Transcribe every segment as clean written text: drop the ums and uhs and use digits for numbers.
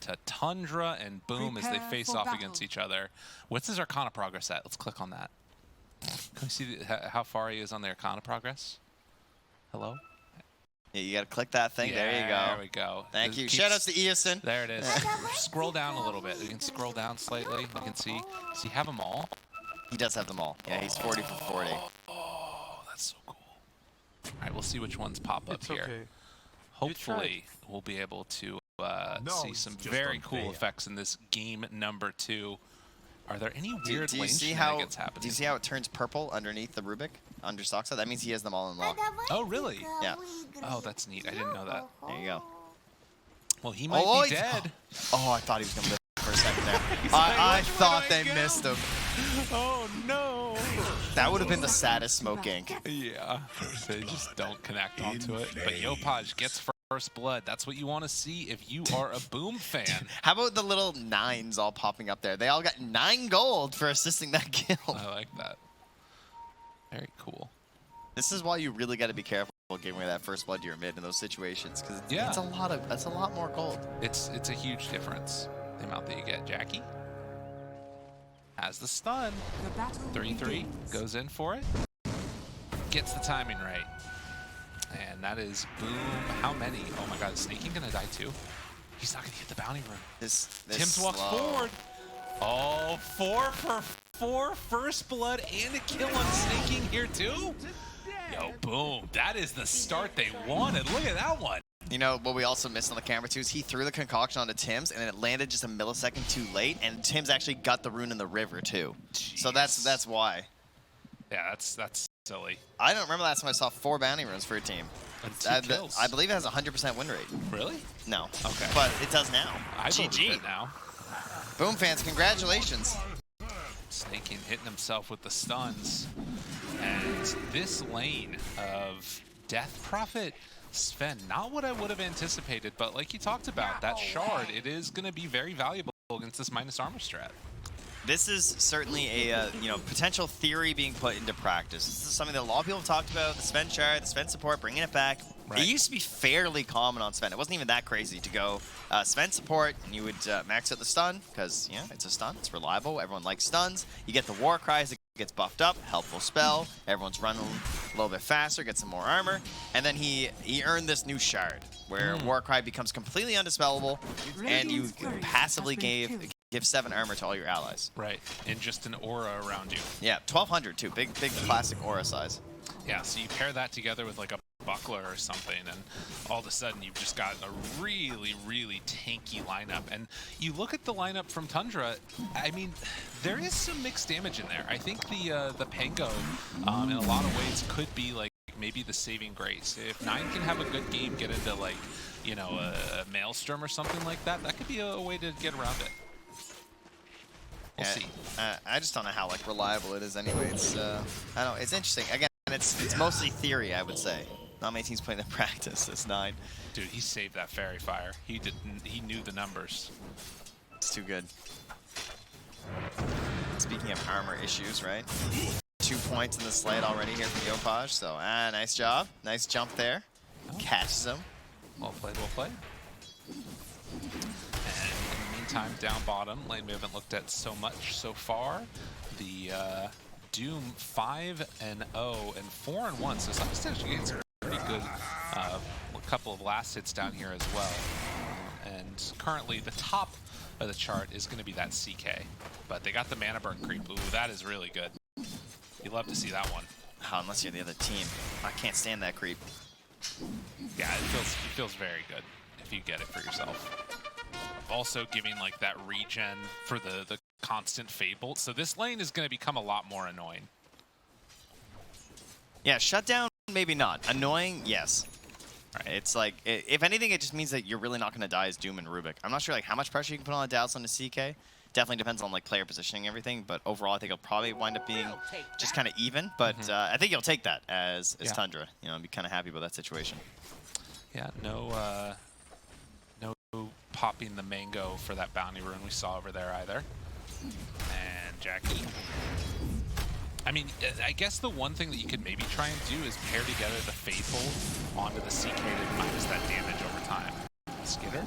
To Tundra and Boom as they face off against each other. What's his Arcana progress at? Let's click on that. Can we see how far he is on the Arcana progress? Hello? Yeah, you gotta click that thing. Yeah, there you go. There we go. Thank you. Shout out to Eason. There it is. Scroll down a little bit. You can scroll down slightly. You can see. Does he have them all? He does have them all. Yeah, he's 40 for 40. Oh, that's so cool. All right, we'll see which ones pop up here. Okay. Hopefully, we'll be able to see some very cool effects in this game number 2. Are there any weird lane shenanigans happening? Do you see how it turns purple underneath the Rubik, under Soxa? That means he has them all in lock. Oh, really? Yeah. Oh, that's neat. I didn't know that. There you go. Well, he might be dead. Oh, I thought he was going to live for a second there. I thought they missed him. Oh, no. That would have been the saddest smoke gank. Yeah. They just don't connect onto it. But Yopaj gets first blood. That's what you want to see if you are a Boom fan. How about the little 9s all popping up there? They all got 9 gold for assisting that kill. I like that. Very cool. This is why you really got to be careful giving away that first blood to your mid in those situations, because it's a lot more gold. It's a huge difference, the amount that you get. Jackie has the stun. 3-3 goes in for it. Gets the timing right. And that is Boom. How many? Oh my god, is Snaking gonna die too? He's not gonna hit the bounty room. Tim's walks forward. Oh, 4 for 4 first blood and a kill on Snaking here too. Yo, Boom. That is the start they wanted. Look at that one. You know, what we also missed on the camera too is he threw the concoction onto Tim's and it landed just a millisecond too late, and Tim's actually got the rune in the river too. Jeez. So that's why. Yeah, that's silly. I don't remember last time I saw 4 bounty runes for a team. And 2 kills. I believe it has a 100% win rate. Really? No. Okay. But it does now. I believe it now. Boom fans, congratulations. Snaking hitting himself with the stuns. And this lane of Death Prophet, Sven, not what I would have anticipated, but like you talked about, that shard, it is going to be very valuable against this minus armor strat. This is certainly a potential theory being put into practice. This is something that a lot of people have talked about, the Sven shard, the Sven support, bringing it back. Right. It used to be fairly common on Sven. It wasn't even that crazy to go Sven support, and you would max out the stun, because it's a stun, it's reliable, everyone likes stuns. You get the war cries, it gets buffed up, helpful spell, everyone's running a little bit faster, gets some more armor, and then he earned this new shard, where war cry becomes completely undispellable, and you passively give 7 armor to all your allies. Right, and just an aura around you. Yeah, 1200 too, big classic aura size. Yeah, so you pair that together with like a buckler or something, and all of a sudden you've just got a really, really tanky lineup. And you look at the lineup from Tundra, I mean, there is some mixed damage in there. I think the Pango, in a lot of ways, could be like maybe the saving grace. If 9 can have a good game, get into like, a Maelstrom or something like that, that could be a way to get around it. We'll see. I just don't know how reliable it is anyway. It's I don't know, it's interesting. Again, it's mostly theory, I would say. Not many teams playing in practice. It's 9. Dude, he saved that fairy fire. He knew the numbers. It's too good. Speaking of armor issues, right? 2 points in the slate already here from Yopaj. So nice job. Nice jump there. Oh. Catches him. Well played, well played. And in the meantime, down bottom, lane we haven't looked at so much so far. The Doom 5-0 and 4-1, so Soniqs getting some pretty good a couple of last hits down here as well. And currently the top of the chart is going to be that CK, but they got the mana burn creep. Ooh, that is really good. You love to see that one. Oh, unless you're the other team. I can't stand that creep. Yeah, it feels very good if you get it for yourself. Also giving like that regen for the constant fade bolt. So this lane is going to become a lot more annoying. Yeah, shutdown, maybe not. Annoying, yes. Right. It's like, if anything, it just means that you're really not going to die as Doom and Rubik. I'm not sure how much pressure you can put on a Dallas on the CK. Definitely depends on player positioning and everything, but overall I think it'll probably wind up being just kind of even. But I think you'll take that as Tundra. Be kind of happy about that situation. Yeah, no popping the mango for that bounty rune we saw over there either. And Jackie I mean, I guess the one thing that you could maybe try and do is pair together the Faithful onto the CK to minus that damage over time. Skitter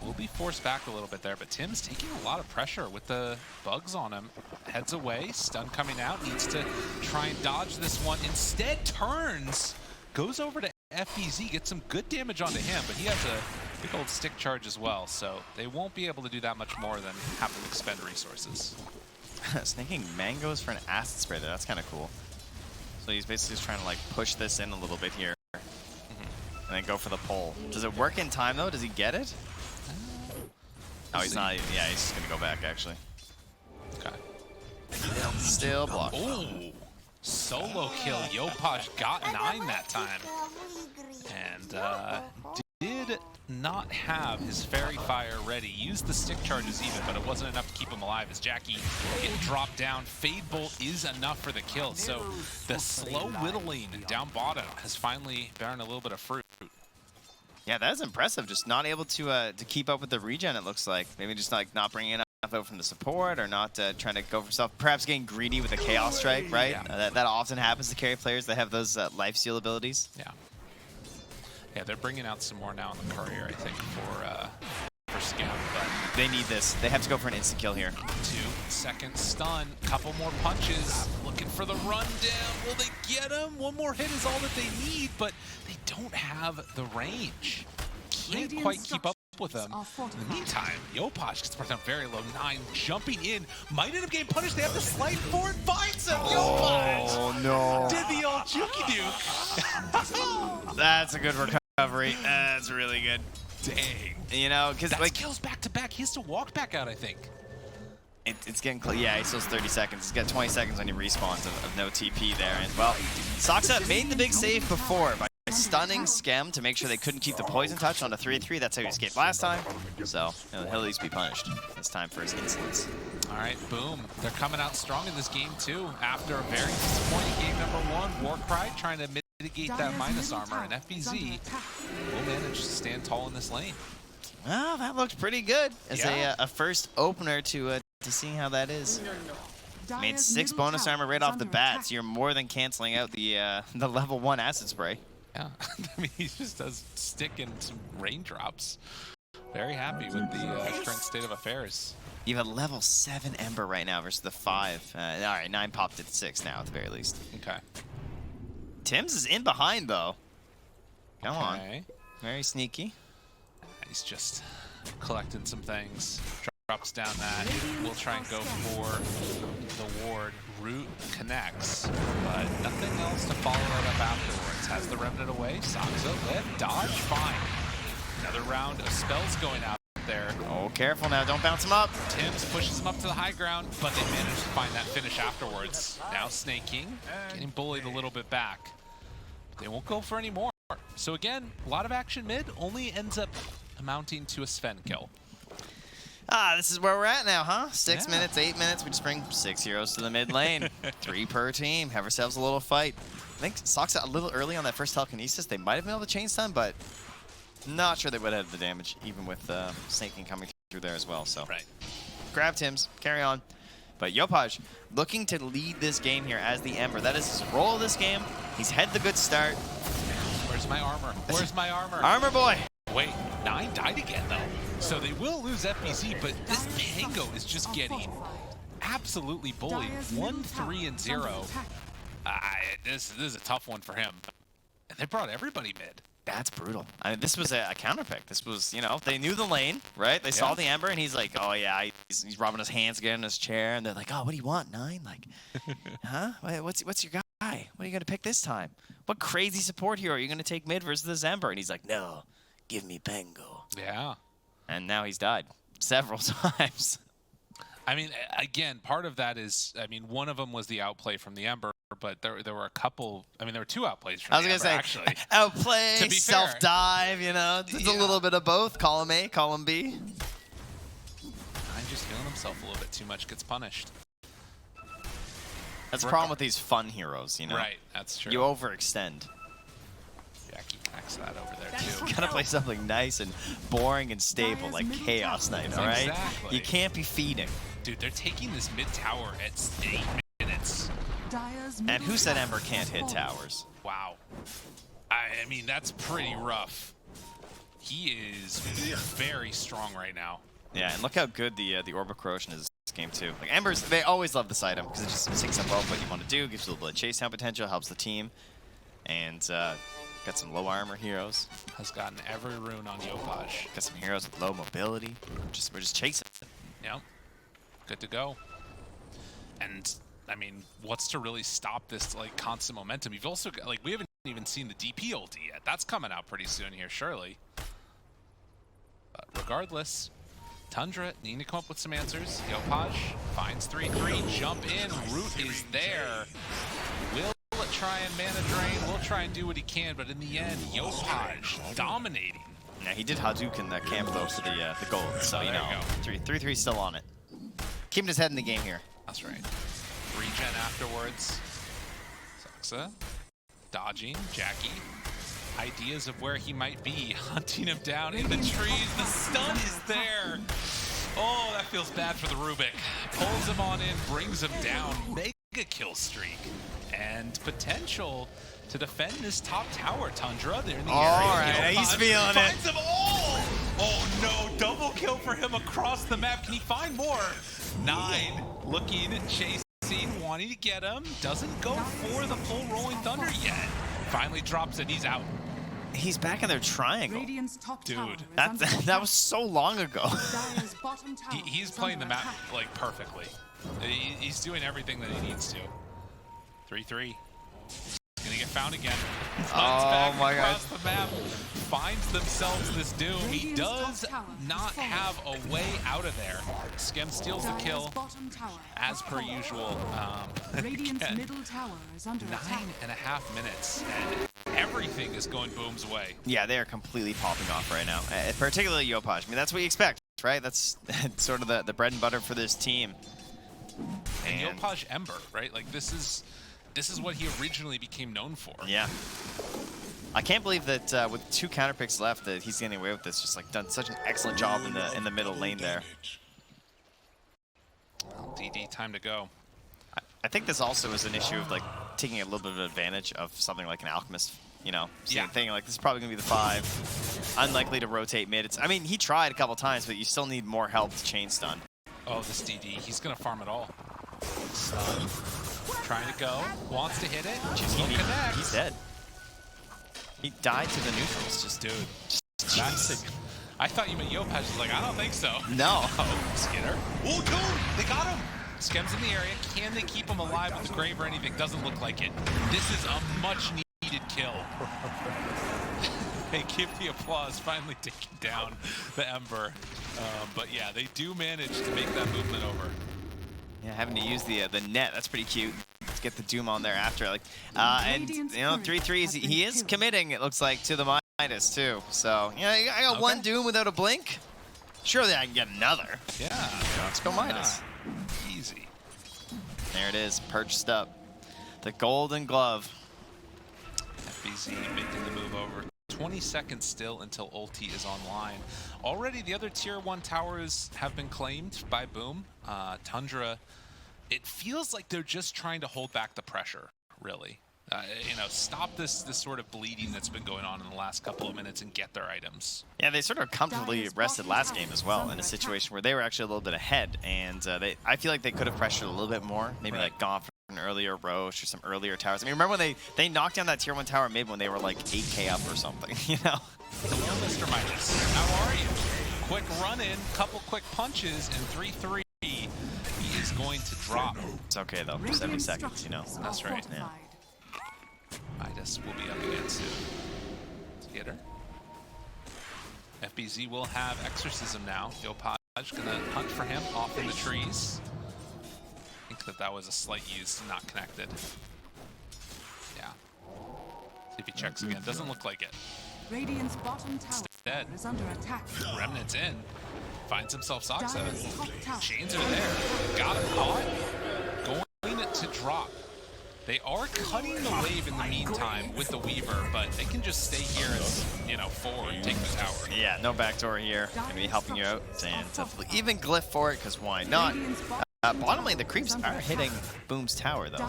will be forced back a little bit there, but Tim's taking a lot of pressure with the bugs on him. Heads away, stun coming out, needs to try and dodge this one. Instead turns, goes over to FBZ, gets some good damage onto him, but he has a big old stick charge as well, so they won't be able to do that much more than have to expend resources. Snaking mangoes for an acid spray there, that's kind of cool. So he's basically just trying to like push this in a little bit here. And then go for the pull. Does it work in time though? Does he get it? Oh, he's not. Yeah, he's just gonna go back actually. Okay. Still blocked. Ooh, solo kill. Yopaj got 9 that time. And did not have his Fairy Fire ready. Used the stick charges even, but it wasn't enough to keep him alive as Jackie getting dropped down. Fade Bolt is enough for the kill. So the slow whittling down bottom has finally borne a little bit of fruit. Yeah, that is impressive. Just not able to keep up with the regen, it looks like. Maybe just like not bringing enough out from the support or not trying to go for himself. Perhaps getting greedy with a Chaos Strike, right? Yeah. That often happens to carry players that have those life steal abilities. Yeah. Yeah, they're bringing out some more now in the courier, I think, for Scam, but they need this. They have to go for an instant kill here. 2-second stun, couple more punches, looking for the rundown. Will they get him? One more hit is all that they need, but they don't have the range. Can't quite keep up with them. In the meantime, Yopaj gets brought down very low. 9 jumping in, might end up getting punished. They have to slide forward, finds him. Oh no! Did the old jukey duke. That's a good recovery. That's really good. Dang. You know, because like kills back to back. He has to walk back out, I think. It's getting close. Yeah, he still has 30 seconds. He's got 20 seconds when he respawns of no TP there. And well, Soxa made the big save before by stunning Scam to make sure they couldn't keep the poison touch on a 3-3. That's how he escaped last time. So he'll at least be punished this time for his insolence. All right, boom. They're coming out strong in this game too. After a very disappointing game number 1, Warcry trying to mitigate that minus armor, and FBZ will manage to stand tall in this lane. Well, that looked pretty good as a first opener to seeing how that is. Made 6 bonus armor right off the bat, so you're more than canceling out the level 1 acid spray. Yeah, I mean, he just does stick in some raindrops. Very happy with the current state of affairs. You have a level 7 Ember right now versus the 5. All right, 9 popped at 6 now at the very least. Okay. Tim's is in behind though. Come on. Very sneaky. He's just collecting some things. Drops down that. We'll try and go for the ward. Root connects, but nothing else to follow it up afterwards. Has the remnant away. Soxa left. Dodge. Fine. Another round of spells going out there. Oh, careful now. Don't bounce him up. Tim's pushes him up to the high ground, but they manage to find that finish afterwards. Now snaking, getting bullied a little bit back. But they won't go for any more. So again, a lot of action mid, only ends up amounting to a Sven kill. This is where we're at now, huh? 6 minutes, 8 minutes. We just bring 6 heroes to the mid lane. 3 per team. Have ourselves a little fight. I think Soxa a little early on that first telekinesis. They might have been able to chain stun, but not sure they would have had the damage, even with snaking coming through there as well. So grab Tim's, carry on. But Yopaj looking to lead this game here as the Ember. That is his role this game. He's had the good start. Where's my armor? Where's my armor? Armor boy. Wait, 9 died again though. So they will lose FBZ, but this Pango is just getting absolutely bullied. 1-3-0. This is a tough one for him. And they brought everybody mid. That's brutal. I mean, this was a counter pick. This was, you know, they knew the lane, right? They saw the Ember, and he's like, oh yeah, he's rubbing his hands again in his chair, and they're like, oh, what do you want, 9? Like, huh? What's your guy? What are you gonna pick this time? What crazy support hero are you gonna take mid versus this Ember? And he's like, no, give me Pango. Yeah. And now he's died several times. I mean, again, part of that is, I mean, one of them was the outplay from the Ember, but there were a couple, I mean, there were 2 outplays from the Ember, actually. Outplay, self-dive, you know, it's a little bit of both. Column A, column B. I'm just feeling himself a little bit too much, gets punished. That's the problem with these fun heroes, you know? Right, that's true. You overextend. Jackie packs that over there, too. You gotta play something nice and boring and stable, like Chaos Knight, all right? Exactly. You can't be feeding. Dude, they're taking this mid tower at 8 minutes. And who said Ember can't hit towers? Wow. I mean, that's pretty rough. He is very strong right now. Yeah, and look how good the orbital corrosion is this game too. Like Embers, they always love this item because it just takes up all what you want to do, gives you a little bit of chase down potential, helps the team, and got some low armor heroes. Has gotten every rune on Yopaj. Got some heroes with low mobility. We're just chasing. Yep. Good to go. And I mean, what's to really stop this like constant momentum? You've also got, like, we haven't even seen the DP ulti yet. That's coming out pretty soon here, surely. But regardless, Tundra needing to come up with some answers. Yopaj finds 3-3, jump in, Root is there. Will try and mana drain, will try and do what he can, but in the end, Yopaj dominating. Yeah, he did Hadouken that camp though for the gold, so you know, 3-3 still on it. Keeping his head in the game here. That's right. Regen afterwards. Saxa dodging Jackie. Ideas of where he might be, hunting him down in the trees. The stun is there. Oh, that feels bad for the Rubik. Pulls him on in, brings him down. Mega kill streak. And potential to defend this top tower, Tundra. They're in the area. All right, he's feeling it. Finds them all. Oh no, double kill for him across the map. Can he find more? 9 looking, chasing, wanting to get him. Doesn't go for the full rolling thunder yet. Finally drops it, he's out. He's back in their triangle. Dude, that was so long ago. He's playing the map like perfectly. He's doing everything that he needs to. 3-3. Gonna get found again. Oh my god. Across the map. Finds themselves this doom. He does not have a way out of there. Skem steals the kill as per usual. Again, 9.5 minutes and everything is going Boom's way. Yeah, they are completely popping off right now. Particularly Yopaj. I mean, that's what you expect, right? That's sort of the bread and butter for this team. And Yopaj Ember, right? Like this is what he originally became known for. Yeah. I can't believe that with 2 counter picks left that he's getting away with this. Just like done such an excellent job in the middle lane there. Well, DD, time to go. I think this also is an issue of like taking a little bit of advantage of something like an Alchemist, you know, same thing. Like this is probably gonna be the 5. Unlikely to rotate mid. I mean, he tried a couple times, but you still need more help to chain stun. Oh, this DD, he's gonna farm it all. Stun. Trying to go, wants to hit it. He's dead. He died to the neutrals. Just dude. I thought you meant Yopaj was like, I don't think so. No. Oh, Skinner. Oh, dude, they got him. Skem's in the area. Can they keep him alive with the grave or anything? Doesn't look like it. This is a much needed kill. They give the applause, finally taking down the Ember. But yeah, they do manage to make that movement over. Yeah, having to use the net, that's pretty cute. Let's get the Doom on there after. Like, and you know, 3-3s, he is committing, it looks like, to the Midas too. So, you know, I got one Doom without a blink. Surely I can get another. Yeah. Let's go Midas. Easy. There it is, perched up. The golden glove. FBZ making the move over. 20 seconds still until ulti is online. Already the other tier 1 towers have been claimed by Boom. Tundra, it feels like they're just trying to hold back the pressure, really. You know, stop this sort of bleeding that's been going on in the last couple of minutes and get their items. Yeah, they sort of comfortably rested last game as well in a situation where they were actually a little bit ahead, and I feel like they could have pressured a little bit more, maybe like gone for an earlier Roche or some earlier towers. I mean, remember when they knocked down that tier 1 tower mid when they were like 8k up or something, you know? Hello, Mr. Midas. How are you? Quick run in, couple quick punches, and 3-3. He is going to drop. It's okay though, for 70 seconds, you know? That's right. Yeah. Midas will be up again soon. Let's get her. FBZ will have Exorcism now. Yopaj gonna hunt for him off in the trees. I think that was a slight use, not connected. Yeah. See if he checks again. Doesn't look like it. Radiant's bottom tower dead. is under attack. Remnant's in. Finds himself Saxa. Chains are there. Got him caught. Going to drop. They are cutting the wave in the meantime with the Weaver, but they can just stay here as, you know, forward and take the tower. Yeah, no backdoor here. Gonna be helping you out, and even glyph for it, because why not? bottom lane, the creeps are hitting Boom's tower, though.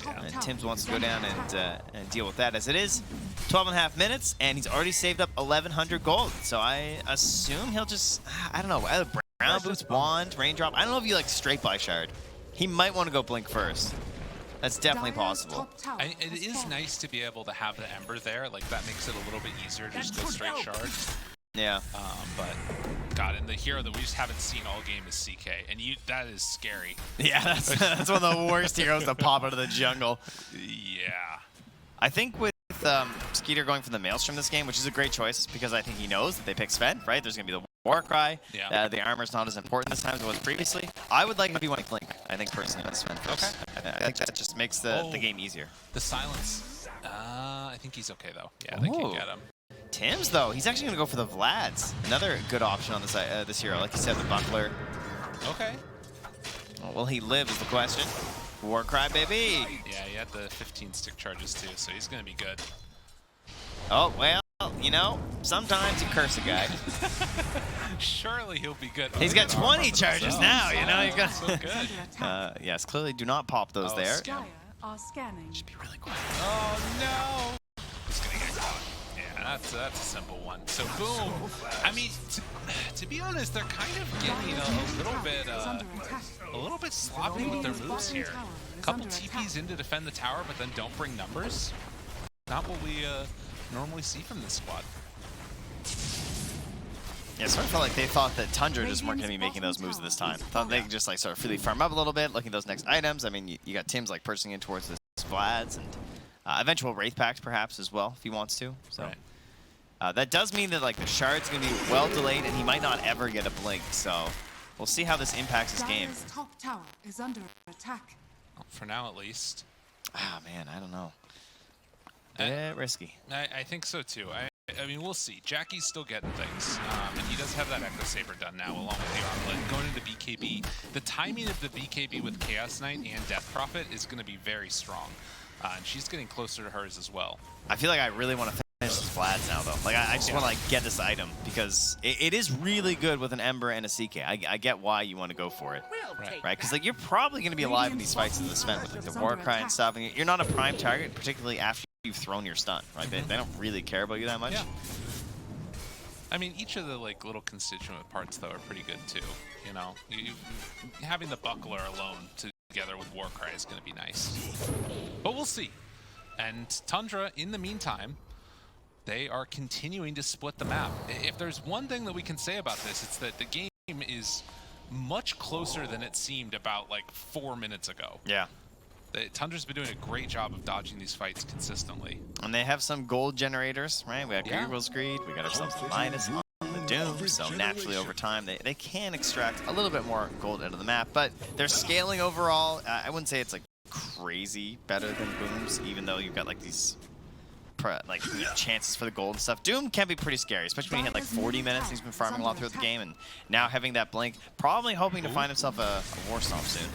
And Tims wants to go down and deal with that, as it is 12.5 minutes, and he's already saved up 1,100 gold. So I assume he'll just, I don't know, either Brown Boots, Wand, Raindrop. I don't know if you like straight by Shard. He might want to go Blink first. That's definitely possible. It is nice to be able to have the Ember there. Like, that makes it a little bit easier to just go straight Shard. Yeah. But, God, and the hero that we just haven't seen all game is CK, and that is scary. Yeah, that's one of the worst heroes to pop out of the jungle. Yeah. I think with Skeeter going for the Maelstrom this game, which is a great choice because I think he knows that they pick Sven, right? There's going to be the Warcry. Yeah. The armor's not as important this time as it was previously. I would like to be one Blink, I think, personally, on Sven first. Okay. I think that just makes the game easier. The silence. I think he's okay, though. Yeah, they can get him. Tims, though, he's actually going to go for the Vlads. Another good option on this hero. Like you said, the Buckler. Okay. Well, will he live is the question. Warcry, baby. Yeah, he had the 15 stick charges, too, so he's going to be good. Oh, well, you know, sometimes you curse a guy. Surely he'll be good. He's got 20 charges now, you know. He's got so good. yes, clearly do not pop those there. Should be really quiet. Oh, no. He's going to get caught. Yeah, that's a simple one. So, Boom. I mean, to be honest, they're kind of getting a little bit sloppy with their moves here. A couple TPs in to defend the tower, but then don't bring numbers. Not what we normally see from this squad. Yeah, sort of felt like they thought that Tundra just weren't going to be making those moves at this time. Thought they could just like sort of really farm up a little bit, looking at those next items. I mean, you got Tims like purchasing in towards the Vlads and eventual Wraith Packs perhaps as well if he wants to. So. Right. That does mean that like the Shard's going to be well delayed and he might not ever get a Blink. So we'll see how this impacts his game. Top tower is under attack. Well, for now, at least. Ah, man, I don't know. Bit risky. I think so too. I mean, we'll see. Jackie's still getting things, and he does have that Echo Saber done now, along with the Armlet. Going into BKB, the timing of the BKB with Chaos Knight and Death Prophet is going to be very strong, and she's getting closer to hers as well. I feel like I really want to finish this Vlads now, though. Like, I just want to like get this item because it is really good with an Ember and a CK. I get why you want to go for it, right? Because like you're probably going to be alive in these fights in this event with like the Warcry and stuff. And you're not a prime target, particularly after you've thrown your stun, right? They don't really care about you that much. Yeah. I mean, each of the like little constituent parts though are pretty good too. You know, having the Buckler alone together with Warcry is going to be nice. But we'll see. And Tundra, in the meantime, they are continuing to split the map. If there's one thing that we can say about this, it's that the game is much closer than it seemed about like 4 minutes ago. Yeah. Tundra's been doing a great job of dodging these fights consistently. And they have some gold generators, right? We have Greer's Greed, we got ourselves the Minus on the Doom, so naturally over time they can extract a little bit more gold out of the map, but they're scaling overall. I wouldn't say it's like crazy better than Boom's, even though you've got like these chances for the gold and stuff. Doom can be pretty scary, especially when you hit like 40 minutes. He's been farming a lot throughout the game, and now having that Blink, probably hoping to find himself a War Stomp soon.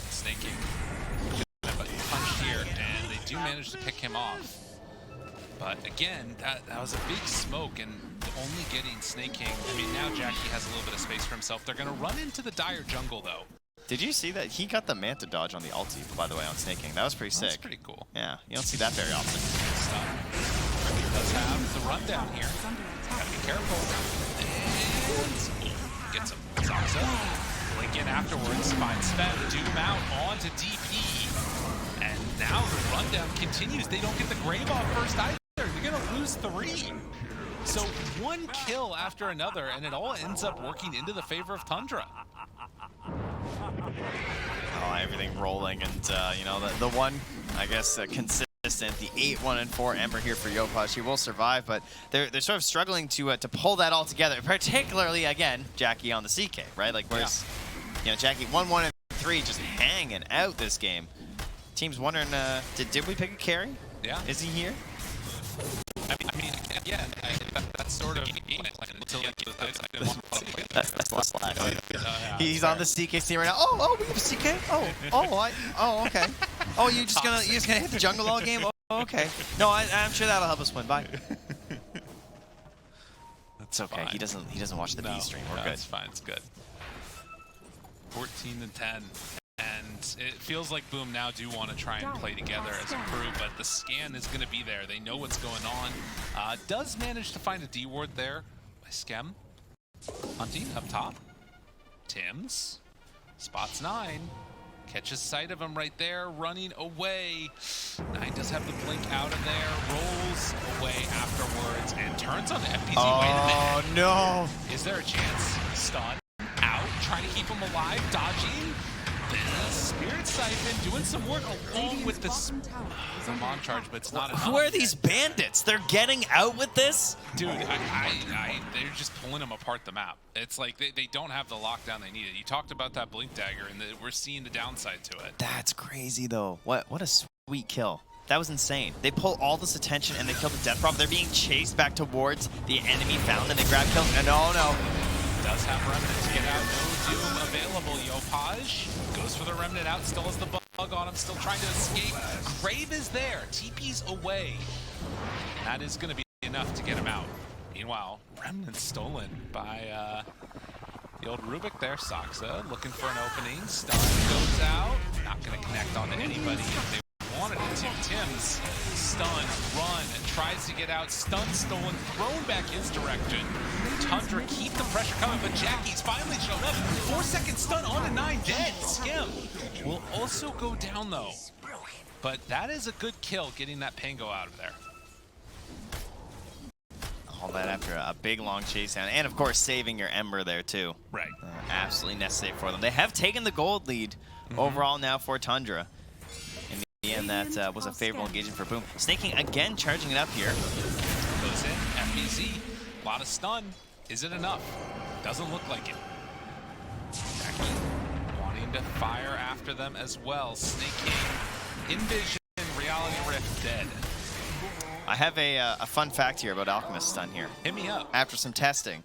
Snaking. Punch here, and they do manage to pick him off. But again, that was a big smoke, and only getting Snaking. I mean, now Jackie has a little bit of space for himself. They're going to run into the dire jungle, though. Did you see that? He got the Manta dodge on the ulti, by the way, on Snaking. That was pretty sick. That's pretty cool. Yeah, you don't see that very often. Does have the rundown here. Gotta be careful. And gets him. Zaza. Blink in afterwards. Finds Sven. Doom out onto DP. And now the rundown continues. They don't get the grave off first either. They're gonna lose 3. So one kill after another, and it all ends up working into the favor of Tundra. Oh, everything rolling, and you know, the one, I guess, consistent, the 8-1-4 Ember here for Yopaj. He will survive, but they're sort of struggling to pull that all together, particularly, again, Jackie on the CK, right? Like, where's, you know, Jackie 1-1-3 just hanging out this game. Team's wondering, did we pick a carry? Yeah. Is he here? I mean, again, that's sort of that's less lag. He's on the CK right now. Oh, we have a CK. Oh, okay. Oh, you're just gonna hit the jungle all game. Oh, okay. No, I'm sure that'll help us win. Bye. That's okay. Fine. He doesn't watch the B stream. We're good. It's fine. It's good. 14-10. It feels like Boom now do want to try and play together as a crew, but the scan is going to be there. They know what's going on. Does manage to find a D ward there by Skem. Hunting up top. Tims spots 9. Catches sight of him right there, running away. 9 does have the blink out of there, rolls away afterwards, and turns on the FPZ. Wait a minute. Oh, no. Is there a chance? Stun, out, trying to keep him alive, dodging. The Spirit Siphon doing some work along with this Mon charge, but it's not enough. Who are these bandits? They're getting out with this? Dude, they're just pulling them apart the map. It's like they don't have the lockdown they needed. You talked about that blink dagger, and we're seeing the downside to it. That's crazy, though. What a sweet kill. That was insane. They pull all this attention, and they kill the Death Prop. They're being chased back towards the enemy found, and they grab kills. And oh, no. Does have Remnant to get out. No Doom available. Yopaj goes for the Remnant out. Still has the bug on him. Still trying to escape. Grave is there. TP's away. That is going to be enough to get him out. Meanwhile, Remnant stolen by the old Rubik there. Saksa looking for an opening. Stun goes out. Not going to connect onto anybody if they wanted it to. Tims stun, run, and tries to get out. Stun stolen, thrown back his direction. Tundra keep the pressure coming, but Jackie's finally shown up. 4-second stun on to 9, dead. Skim will also go down though. But that is a good kill, getting that Pango out of there. All that after a big long chase down, and of course saving your Ember there too. Right. Absolutely necessary for them. They have taken the gold lead overall now for Tundra. In the end, that was a favorable engagement for Boom. Snaking again, charging it up here. Goes in, FBZ, a lot of stun. Is it enough? Doesn't look like it. Jackie wanting to fire after them as well. Snaking, Envision, Reality Rift dead. I have a fun fact here about Alchemist stun here. Hit me up. After some testing,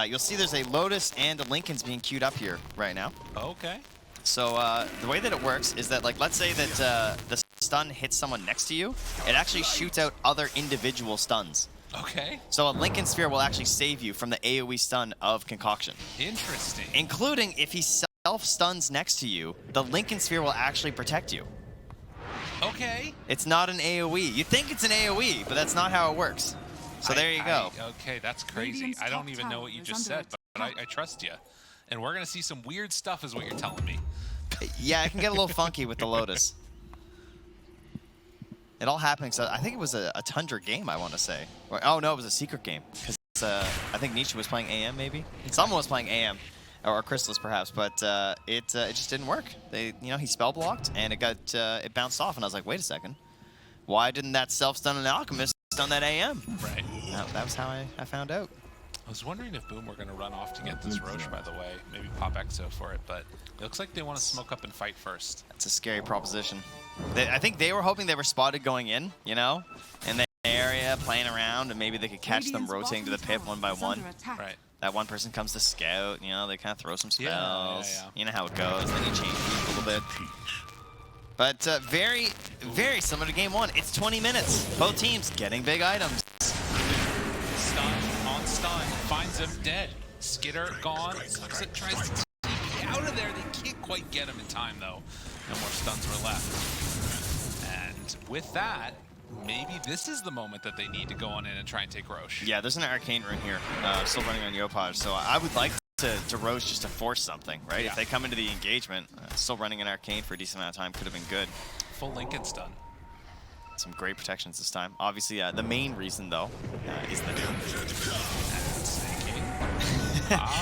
you'll see there's a Lotus and a Lincoln's being queued up here right now. Okay. So the way that it works is that, like, let's say that the stun hits someone next to you, it actually shoots out other individual stuns. Okay. So a Lincoln Sphere will actually save you from the AoE stun of Concoction. Interesting. Including if he self-stuns next to you, the Lincoln Sphere will actually protect you. Okay. It's not an AoE. You think it's an AoE, but that's not how it works. So there you go. Okay, that's crazy. I don't even know what you just said, but I trust you. And we're going to see some weird stuff is what you're telling me. Yeah, it can get a little funky with the Lotus. It all happened, so I think it was a Tundra game, I want to say. Or, oh, no, it was a secret game. Because I think Nietzsche was playing AM, maybe? Someone was playing AM. Or Chrysalis, perhaps, but it just didn't work. He spell blocked, and it bounced off, and I was like, wait a second. Why didn't that self-stun an Alchemist stun that AM? Right. That was how I found out. I was wondering if Boom were going to run off to get this Roche, by the way. Maybe pop Exo for it, but it looks like they want to smoke up and fight first. That's a scary proposition. I think they were hoping they were spotted going in, in the area, playing around, and maybe they could catch them rotating to the pit one by one. Right. That one person comes to scout, they kind of throw some spells. Yeah. You know how it goes, then you change a little bit. But very, very similar to game one. It's 20 minutes. Both teams getting big items. Stun on stun. Finds him dead. Skitter gone. Sucks tries to take out of there. They can't quite get him in time, though. No more stuns were left. And with that, maybe this is the moment that they need to go on in and try and take Roche. Yeah, there's an arcane rune here, still running on Yopaj, so I would like to Roche just to force something, right? Yeah. If they come into the engagement, still running an arcane for a decent amount of time could have been good. Full Lincoln stun. Some great protections this time. Obviously, the main reason, though, is the Doom.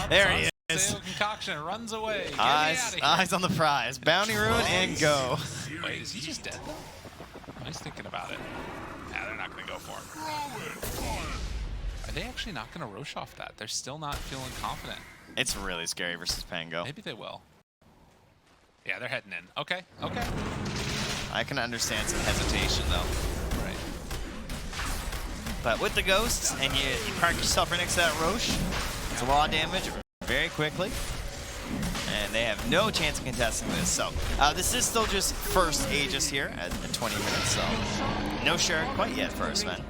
There he is. Concoction runs away. Eyes on the prize. Bounty rune and go. Wait, is he just dead, though? He's thinking about it. Nah, they're not going to go for him. Are they actually not going to Roche off that? They're still not feeling confident. It's really scary versus Pango. Maybe they will. Yeah, they're heading in. Okay, okay. I can understand some hesitation, though. Right. But with the ghosts, and you park yourself right next to that Roche, it's a lot of damage very quickly. And they have no chance of contesting this. So this is still just first Aegis here at 20 minutes. So no sure quite yet for Sven.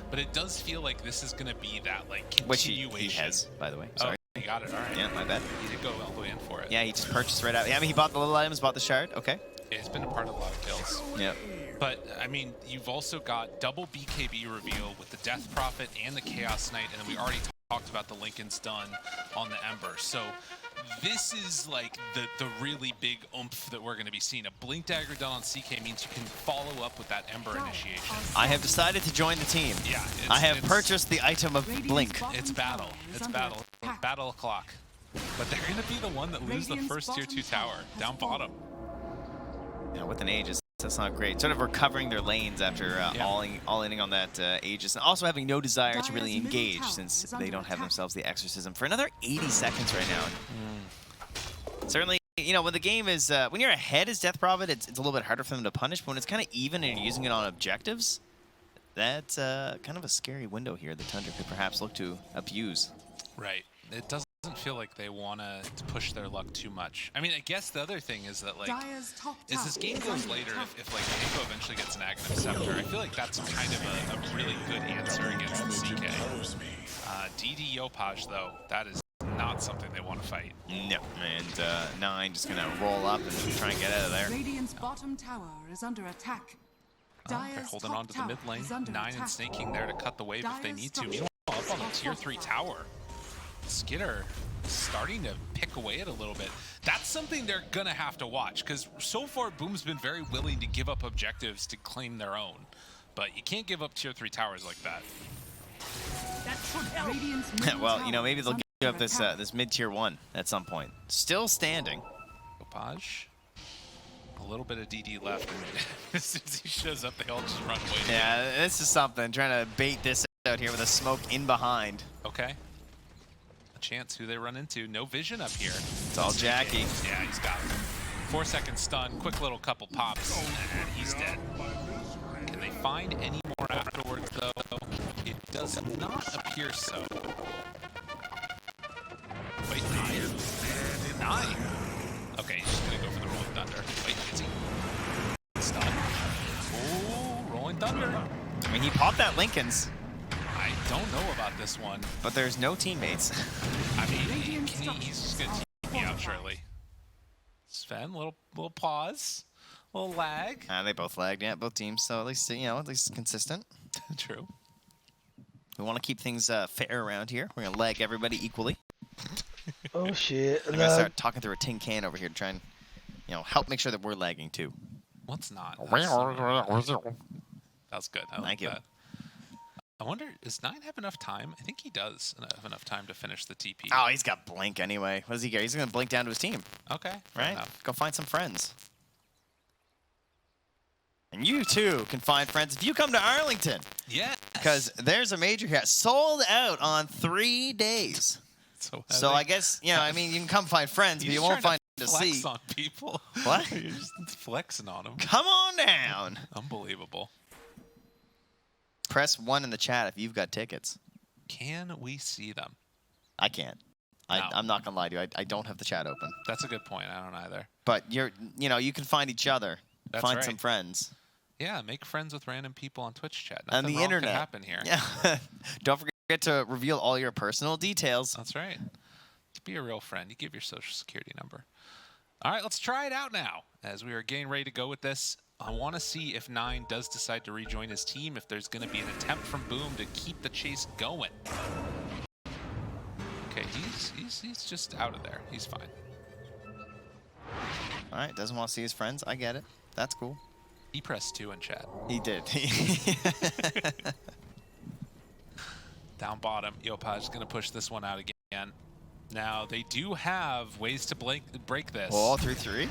But it does feel like this is going to be that, like, continuation. Which he has, by the way. Sorry. He got it, all right. Yeah, my bad. He did go all the way in for it. Yeah, he just purchased right out. Yeah, I mean, he bought the little items, bought the shard. Okay. Yeah, he's been a part of a lot of kills. Yeah. But, I mean, you've also got double BKB reveal with the Death Prophet and the Chaos Knight, and then we already talked about the Lincoln's done on the Ember. So this is like the really big oomph that we're going to be seeing. A Blink Dagger done on CK means you can follow up with that Ember initiation. I have decided to join the team. Yeah, I have purchased the item of Blink. It's battle. It's battle. Battle o'clock. But they're going to be the one that lose the first tier 2 tower down bottom. Yeah, with an Aegis, that's not great. Sort of recovering their lanes after all-inning on that Aegis, and also having no desire to really engage since they don't have themselves the Exorcism for another 80 seconds right now. Certainly, you know, when the game is, when you're ahead as Death Prophet, it's a little bit harder for them to punish, but when it's kind of even and you're using it on objectives, that's kind of a scary window here that Tundra could perhaps look to abuse. Right. It doesn't feel like they want to push their luck too much. I mean, I guess the other thing is that, like, as this game goes later, if like, Echo eventually gets an Aghanim Scepter, I feel like that's kind of a really good answer against the CK. DD Yopaj, though, that is not something they want to fight. No, and 9 just going to roll up and try and get out of there. Radiant's bottom tower is under attack. They're holding on to the mid lane. 9 and snaking there to cut the wave if they need to. Meanwhile, up on the tier 3 tower, Skidder starting to pick away at a little bit. That's something they're going to have to watch, because so far Boom's been very willing to give up objectives to claim their own. But you can't give up tier 3 towers like that. Well, you know, maybe they'll give up this this mid-tier 1 at some point. Still standing. Opaj. A little bit of DD left, and as soon as he shows up, they all just run away. Yeah, this is something. Trying to bait this out here with a smoke in behind. Okay. A chance who they run into. No vision up here. It's all Jackie. Yeah, he's got it. 4-second stun, quick little couple pops, and he's dead. Can they find any more afterwards, though? It does not appear so. Wait, 9? Okay, he's just gonna go for the Rolling Thunder. Wait, is he? Stun. Oh, Rolling Thunder. I mean, he popped that Lincoln's. I don't know about this one. But there's no teammates. I mean, he's just gonna team me out shortly. Sven, little pause, little lag. They both lagged, yeah, both teams. So at least, you know, at least consistent. True. We want to keep things fair around here. We're gonna lag everybody equally. Oh shit! I'm gonna start talking through a tin can over here to try and, you know, help make sure that we're lagging too. What's not? That's good. I like Thank you. that. I wonder, does 9 have enough time? I think he does have enough time to finish the TP. Oh, he's got blink anyway. What does he get? He's gonna blink down to his team. Okay, fair Right? enough. Go find some friends. And you too can find friends if you come to Arlington. Yeah. Because there's a major here. Sold out on 3 days. So I guess, you know, I mean, you can come find friends, but you won't find a seat. Flex on people. What? You're just flexing on them. Come on down. Unbelievable. Press 1 in the chat if you've got tickets. Can we see them? I can't. No. I'm not gonna lie to you. I don't have the chat open. That's a good point. I don't either. But you know, you can find each other. That's find right. some friends. Yeah, make friends with random people on Twitch chat. On Nothing the wrong internet. can happen here. Yeah. Don't forget to reveal all your personal details. That's right. To be a real friend, you give your social security number. All right, let's try it out now. As we are getting ready to go with this, I want to see if 9 does decide to rejoin his team, if there's going to be an attempt from Boom to keep the chase going. Okay, he's just out of there. He's fine. All right, doesn't want to see his friends. I get it. That's cool. He pressed 2 in chat. He did. Down bottom, Yopaj is going to push this one out again. Now, they do have ways to break this. Oh, 3-3.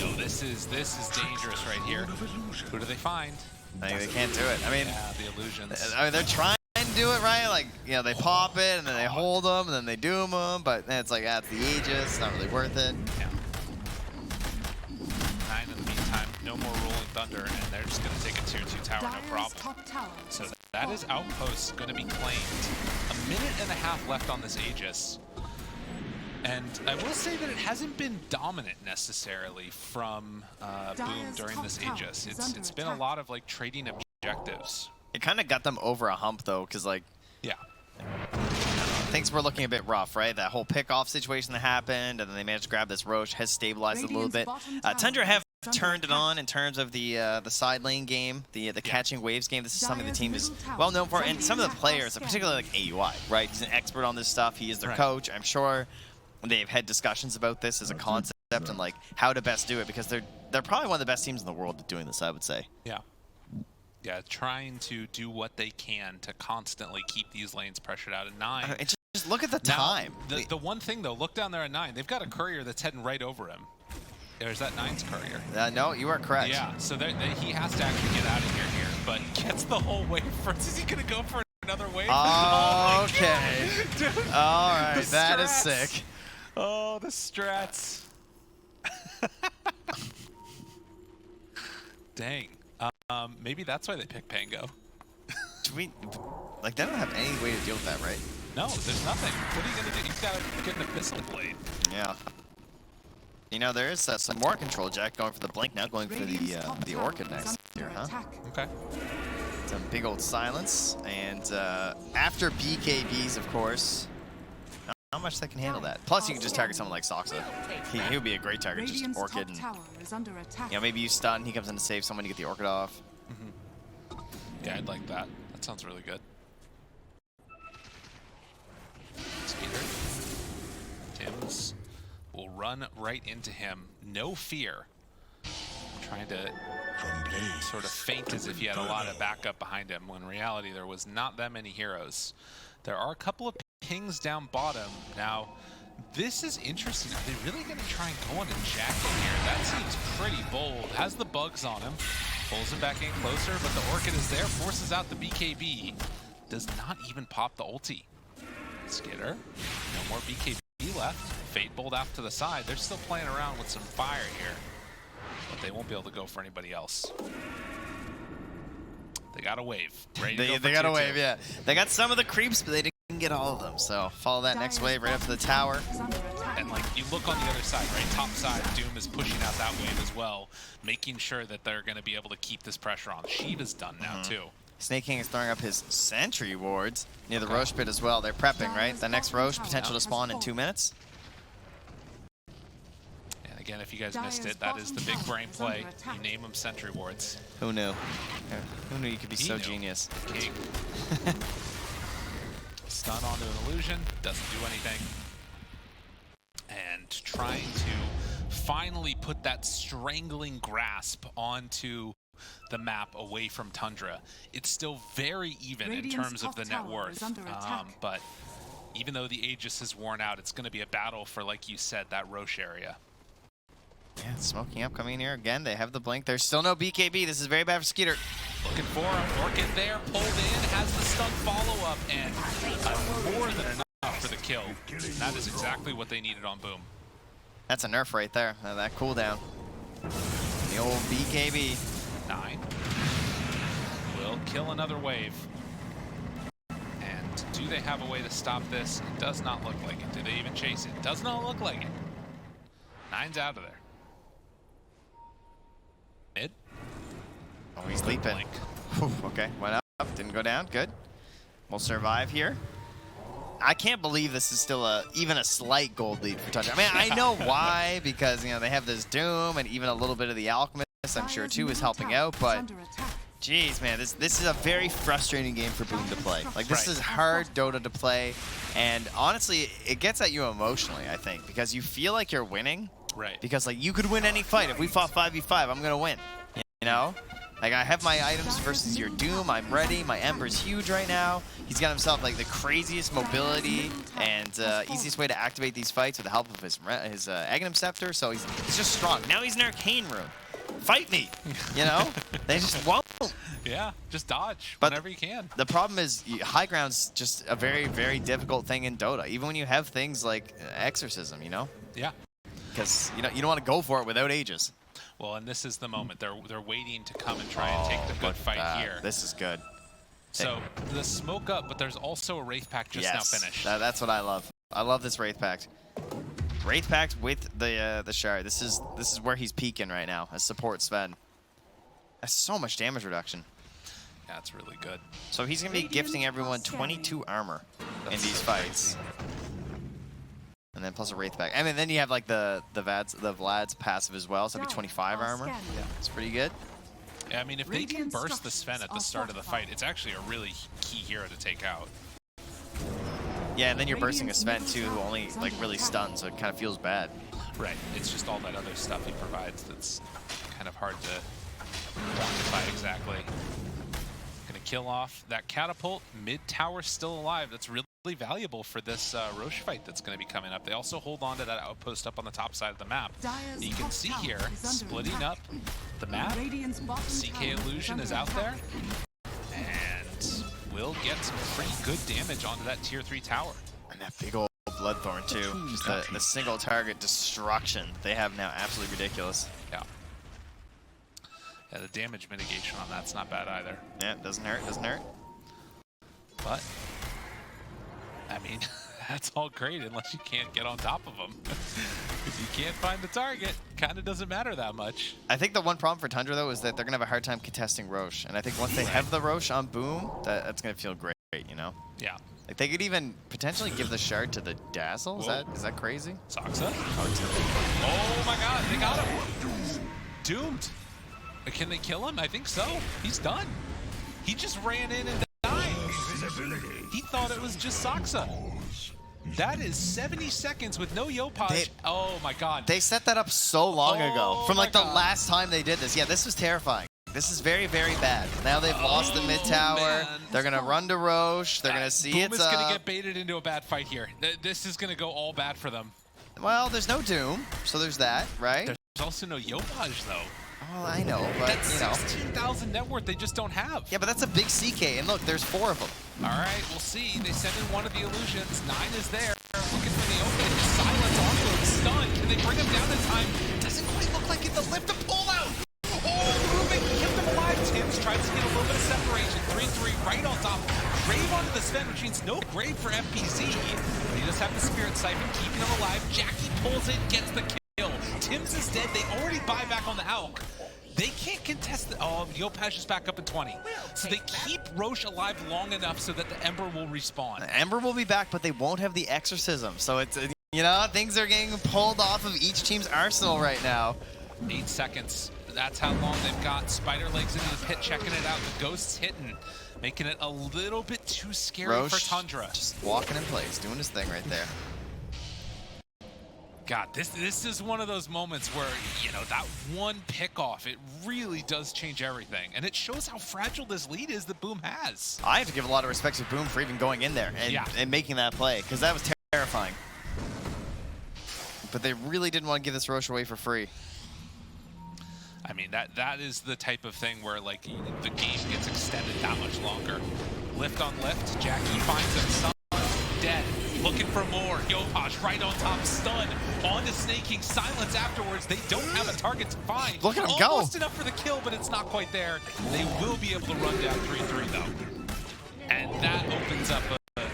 Yo, this is dangerous right here. Who do they find? They can't do it. I mean, yeah, the illusions. I mean, they're trying to do it right. Like, you know, they pop it, and then they hold them, and then they doom them. But then it's like, that's the Aegis. It's not really worth it. Yeah. 9 in the meantime, no more Rolling Thunder, and they're just going to take a tier 2 tower, no problem. So that is Outpost going to be claimed. 1.5 minutes left on this Aegis. And I will say that it hasn't been dominant necessarily from Boom during this Aegis. It's been a lot of like trading objectives. It kind of got them over a hump though, because like, yeah, things were looking a bit rough, right? That whole pick-off situation that happened, and then they managed to grab this Roche, has stabilized it a little bit. Tundra have turned it on in terms of the side lane game, the catching waves game. This is something the team is well known for, and some of the players, particularly like AUI, right? He's an expert on this stuff. He is their coach. I'm sure they've had discussions about this as a concept and like how to best do it, because they're probably one of the best teams in the world at doing this, I would say. Yeah. Yeah, trying to do what they can to constantly keep these lanes pressured out at 9. Just look at the time. The one thing, though, look down there at 9. They've got a courier that's heading right over him. There's that 9's courier. No, you are correct. Yeah, so he has to actually get out of here, but he gets the whole wave first. Is he going to go for another wave? Okay. Dude, all right, that is sick. Oh, the strats. Dang. Maybe that's why they picked Pango. Like, they don't have any way to deal with that, right? No, there's nothing. What are you gonna do? You've got to get an pistol blade. Yeah. You know, there is some more control. Jack going for the blink now, going for the Orchid next here, huh? Okay. Some big old silence, and after BKBs, of course. How much they can handle that. Plus, you can just target someone like Soxa. He would be a great target, just Orchid. And, you know, maybe you stun, he comes in to save someone to get the Orchid off. Yeah, I'd like that. That sounds really good. Speeder. Tim's will run right into him. No fear. Trying to sort of feint as if he had a lot of backup behind him, when in reality there was not that many heroes. There are a couple of pings down bottom. Now, this is interesting. Are they really going to try and go on a jacket here? That seems pretty bold. Has the bugs on him. Pulls him back in closer, but the Orchid is there. Forces out the BKB. Does not even pop the ulti. Skitter. No more BKB left. Fate Bolt off to the side. They're still playing around with some fire here, but they won't be able to go for anybody else. They got a wave. They got a wave, yeah. They got some of the creeps, but they didn't get all of them. So follow that next wave right up to the tower. And like, you look on the other side, right? Top side, Doom is pushing out that wave as well, making sure that they're going to be able to keep this pressure on. Shiva's done now too. Snake King is throwing up his sentry wards near the Roche pit as well. They're prepping, right? The next Roche potential to spawn in 2 minutes. And again, if you guys missed it, that is the big brain play. You name them sentry wards. Who knew? Who knew you could be so genius? King. Stun onto an illusion, doesn't do anything. And trying to finally put that strangling grasp onto the map away from Tundra. It's still very even in terms of the net worth, but even though the Aegis is worn out, it's going to be a battle for, like you said, that Roche area. Yeah, smoking up, coming in here again. They have the blink. There's still no BKB. This is very bad for Skeeter. Looking for him. Orchid there, pulled in, has the stun follow-up, and more than enough for the kill. And that is exactly what they needed on Boom. That's a nerf right there. That cooldown. The old BKB. 9 will kill another wave. And do they have a way to stop this? It does not look like it. Do they even chase it? Does not look like it. 9's out of there. Mid. Oh, he's leaping. Okay, went up, didn't go down. Good. We'll survive here. I can't believe this is still even a slight gold lead for Tundra. I mean, I know why, because you know they have this Doom and even a little bit of the Alchemist, I'm sure too, is helping out, but geez, man, this is a very frustrating game for Boom to play. Like, this is hard Dota to play, and honestly, it gets at you emotionally, I think, because you feel like you're winning. Right. Because like you could win any fight. If we fought 5v5, I'm gonna win. You know? Like, I have my items versus your Doom. I'm ready. My Ember's huge right now. He's got himself like the craziest mobility and easiest way to activate these fights with the help of his Aghanim Scepter. So he's just strong. Now he's an Arcane Rune. Fight me, you know? They just won't. Yeah, just dodge but whenever you can. The problem is high ground's just a very, very difficult thing in Dota. Even when you have things like Exorcism, you know? Yeah. Because you don't want to go for it without Aegis. Well, and this is the moment. They're waiting to come and try and take the good fight here. This is good. So the smoke up, but there's also a Wraith Pact just now finished. That's what I love. I love this Wraith Pact. Wraith Pact with the Shard. This is where he's peaking right now as support Sven. That's so much damage reduction. Yeah, it's really good. So he's gonna be gifting everyone 22 armor. in these fights. And then plus a Wraith back. I mean, then you have like the Vlad's passive as well, so that'd be 25 armor. Yeah, it's pretty good. Yeah, I mean, if they can burst the Sven at the start of the fight, it's actually a really key hero to take out. Yeah, and then you're bursting a Sven too, who only like really stuns, so it kind of feels bad. Right. It's just all that other stuff he provides that's kind of hard to quantify exactly. Gonna kill off that catapult. Mid tower still alive. That's really valuable for this Roche fight that's going to be coming up. They also hold on to that outpost up on the top side of the map. You can see here, splitting up the map. CK Illusion is out there, and will get some pretty good damage onto that tier 3 tower. And that big old Bloodthorn too. Just the single target destruction they have now, absolutely ridiculous. Yeah. Yeah, the damage mitigation on that's not bad either. Yeah, it doesn't hurt, doesn't hurt. But I mean, that's all great unless you can't get on top of them. If you can't find the target, kind of doesn't matter that much. I think the one problem for Tundra, though, is that they're going to have a hard time contesting Roche. And I think once they have the Roche on Boom, that's going to feel great, you know? Yeah. Like, they could even potentially give the shard to the Dazzle. Is that crazy? Saksa? Oh my god, they got him. Doomed. Can they kill him? I think so. He's done. He just ran in and died. He thought it was just Saksa. That is 70 seconds with no Yopaj. Oh my god. They set that up so long ago. From like the last time they did this. Yeah, this was terrifying. This is very, very bad. Now they've lost the mid tower. Man. They're going to run to Roche. They're going to see Boom is going to get baited into a bad fight here. This is going to go all bad for them. Well, there's no Doom, so there's that, right? There's also no Yopaj though. Well, I know, but that's, you know. 16,000 net worth they just don't have. Yeah, but that's a big CK, and look, there's 4 of them. All right, we'll see. They send in one of the illusions. 9 is there. Looking for the open. Silence onto him. Stunned. Can they bring him down in time? Doesn't quite look like it. The lift to pull out. Oh, Rubik kept him alive. Tim's tries to get a little bit of separation. 3-3 right on top. Grave onto the Sven, which means no grave for FPZ. They just have the Spirit Siphon keeping him alive. Jackie pulls it, gets the kill. Tim's is dead. They already buy back on the Hulk. They can't contest the... Oh, Yopaj is back up in 20. So they keep Roche alive long enough so that the Ember will respawn. The Ember will be back, but they won't have the Exorcism. So it's, you know, things are getting pulled off of each team's arsenal right now. 8 seconds. That's how long they've got. Spider legs into the pit, checking it out. The Ghost's hitting, making it a little bit too scary Roche, for Tundra. Just walking in place, doing his thing right there. God, this is one of those moments where, you know, that one pickoff, it really does change everything. And it shows how fragile this lead is that Boom has. I have to give a lot of respect to Boom for even going in there and making that play, because that was terrifying. But they really didn't want to give this Roche away for free. I mean, that is the type of thing where, like, the game gets extended that much longer. Lift on lift, Jackie finds him, stun, dead. Looking for more. Yopaj right on top, stun. On to Snaking. Silence afterwards. They don't have a target to find. Look at him go. Almost enough for the kill, but it's not quite there. They will be able to run down 3-3 though. And that opens up a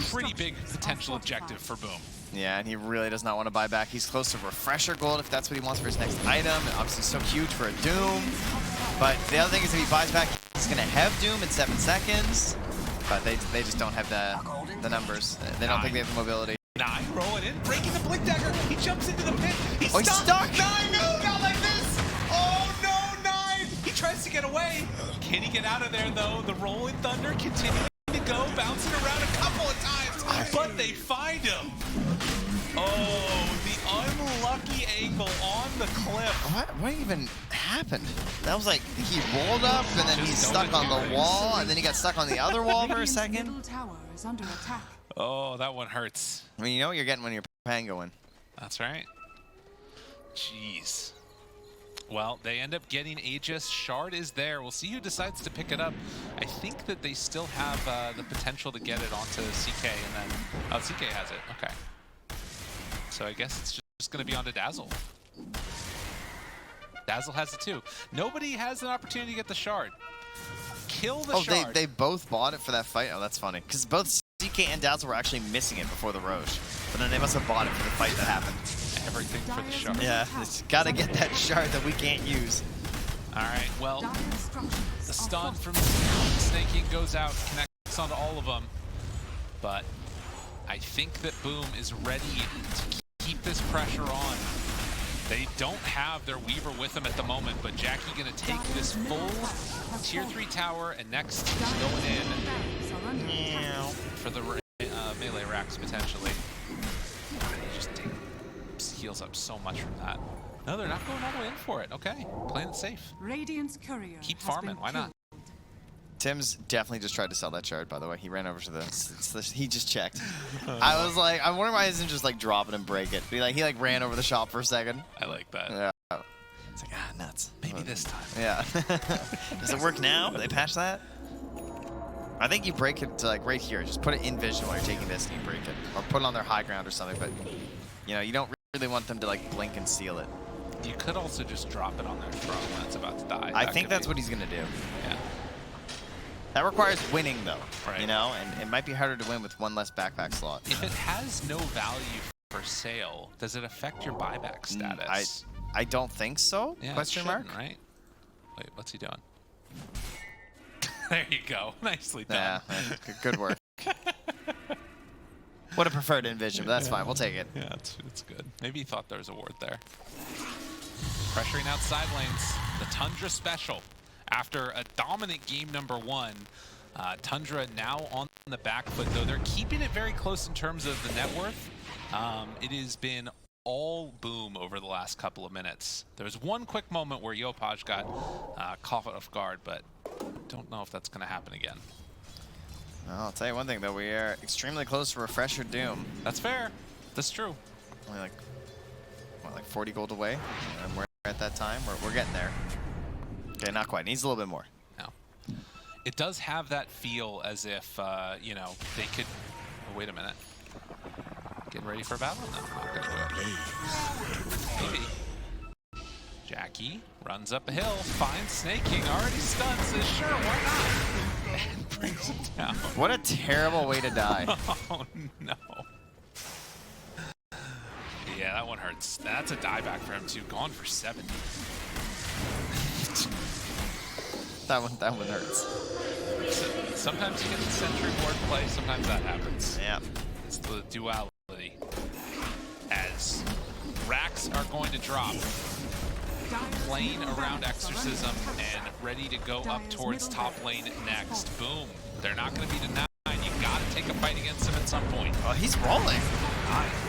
pretty big potential objective for Boom. Yeah, and he really does not want to buy back. He's close to Refresher Gold if that's what he wants for his next item. And obviously so huge for a Doom. But the other thing is if he buys back, he's going to have Doom in 7 seconds. But they just don't have the numbers. They don't think they have the mobility. 9 rolling in, breaking the Blink Dagger. He jumps into the pit. He's stuck. 9, no, not like this. Oh no, 9. He tries to get away. Can he get out of there though? The Rolling Thunder continuing to go, bouncing around a couple of times, but they find him. Oh, the unlucky angle on the cliff. What even happened? That was like he rolled up and then he's stuck on the wall and then he got stuck on the other wall for a second. Middle tower is under attack. Oh, that one hurts. I mean, you know what you're getting when you're pangoing. That's right. Jeez. Well, they end up getting Aegis. Shard is there. We'll see who decides to pick it up. I think that they still have the potential to get it onto CK and then... Oh, CK has it. Okay. So I guess it's just going to be on to Dazzle. Dazzle has it too. Nobody has an opportunity to get the Shard. Kill the Shard. Oh, they both bought it for that fight? Oh, that's funny. Because both CK and Dazzle were actually missing it before the Roche. But then they must have bought it for the fight that happened. Everything for the Shard. Yeah, it's got to get that Shard that we can't use. All right, well, the stun from Snaking goes out, connects onto all of them. but I think that Boom is ready to keep this pressure on. They don't have their Weaver with them at the moment, but Jackie gonna take this full tier 3 tower, and next going in for the melee racks potentially. Just heals up so much from that. No, they're not going all the way in for it. Okay, playing it safe. Radiant's courier Keep farming, why not? Tim's definitely just tried to sell that shard, by the way. He ran over to he just checked. I was like, I wonder why he doesn't just like drop it and break it. He like ran over the shop for a second. I like that. Yeah. It's like, nuts. Maybe this time. Yeah. Does it work now? Did they patch that? I think you break it to like right here. Just put it in vision while you're taking this and you break it. Or put it on their high ground or something, but you know, you don't really want them to like blink and seal it. You could also just drop it on their throne when it's about to die. I think that's what he's gonna do. Yeah. That requires winning though, right. You know, and it might be harder to win with one less backpack slot. If it has no value for sale, does it affect your buyback status? I don't think so. Yeah, question mark? Right? Wait, what's he doing? There you go. Nicely done. Yeah, good work. Would have preferred Envision, but that's fine. We'll take it. Yeah, it's good. Maybe he thought there was a ward there. Pressuring out side lanes. The Tundra special. After a dominant game number 1, Tundra now on the back foot, though they're keeping it very close in terms of the net worth. It has been all Boom over the last couple of minutes. There was one quick moment where Yopaj got caught off guard, but don't know if that's going to happen again. Well, I'll tell you one thing, though. We are extremely close to Refresher Doom. That's fair. That's true. Only like, what, like 40 gold away? And we're at that time. We're getting there. Okay, not quite. Needs a little bit more. No. It does have that feel as if, you know, they could... Oh, wait a minute. Getting ready for a battle? No, not gonna do it. Maybe. Jackie runs up a hill, finds Snake King, already stunned, says sure, why not? And brings him down. What a terrible way to die. Oh, no. Yeah, that one hurts. That's a dieback for him, too. Gone for 70. That one hurts. So, sometimes you get the sentry ward play, sometimes that happens. Yeah. It's the duality. As racks are going to drop, playing around Exorcism and ready to go up towards top lane next. Boom. They're not going to be denied. You got to take a fight against him at some point. Oh, he's rolling.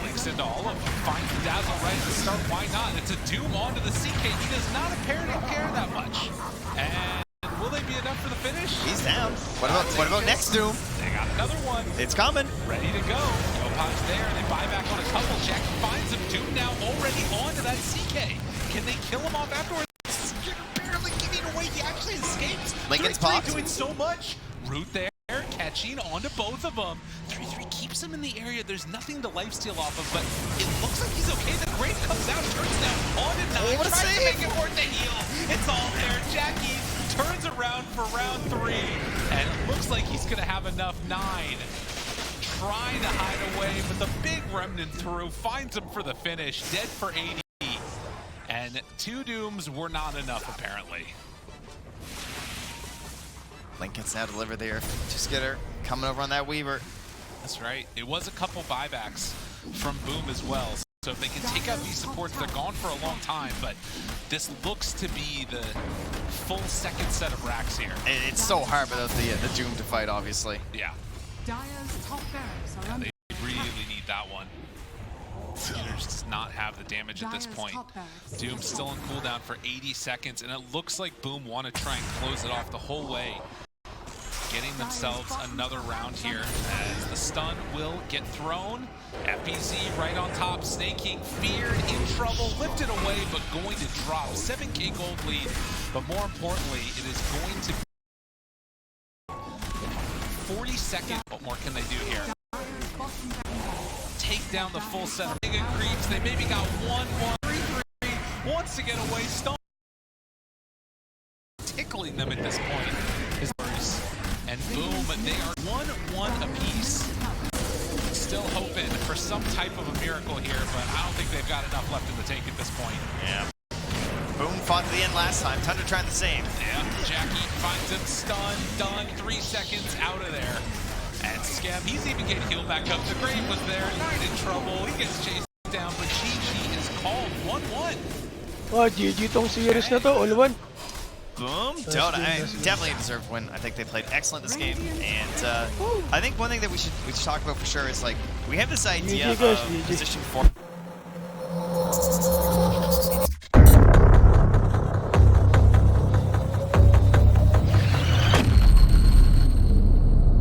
Links into all of them. Finds the Dazzle right at the start. Why not? It's a Doom onto the CK. He does not appear to care that much. And will they be enough for the finish? He's down. What about next Doom? They got another one. It's coming. Ready to go. Yopaj there. They buy back on a couple. Jackie finds him. Doom now already onto that CK. Can they kill him off afterwards? You're barely giving away. He actually escaped. Lincoln's popped. doing so much. Root there. Catching onto both of them. 3-3 keeps him in the area. There's nothing to lifesteal off of, but it looks like he's okay. The Grave comes out, turns down on and 9, what a tries to save. make it worth the heal. It's all there. Jackie turns around for round 3, and it looks like he's going to have enough. 9 trying to hide away, but the big remnant through finds him for the finish. Dead for 80, and 2 Dooms were not enough, apparently. Lincoln's now delivered there. Just get her coming over on that Weaver. That's right. It was a couple buybacks from Boom as well. So if they can take out these supports, they're gone for a long time, but this looks to be the full second set of racks here. It's so hard without the Doom to fight, obviously. Yeah. Dire's top barracks are under They really need that one. Steelers does not have the damage at this point. Doom's still on cooldown for 80 seconds, and it looks like Boom want to try and close it off the whole way. Getting themselves another round here as the stun will get thrown. FBZ right on top. Snake King feared, in trouble, lifted away, but going to drop. 7K gold lead, but more importantly, it is going to be 40 seconds. What more can they do here? Take down the full set of Mega Creeps. They maybe got 1-1-3-3. Wants to get away. Stone tickling them at this point. And Boom, they are 1-1 apiece. Still hoping for some type of a miracle here, but I don't think they've got enough left in the tank at this point. Yeah. Boom fought to the end last time. Tundra trying the same. Yeah, Jackie finds him stunned, done, 3 seconds out of there. And Gab. He's even getting healed back up. The Grave was there, not in trouble. He gets chased down, but GG is called 1-1. Oh, GG tong series na to, all one. Boom, Dota. Definitely a deserved win. I think they played excellent this game, and I think one thing that we should talk about for sure is like we have this idea of position 4.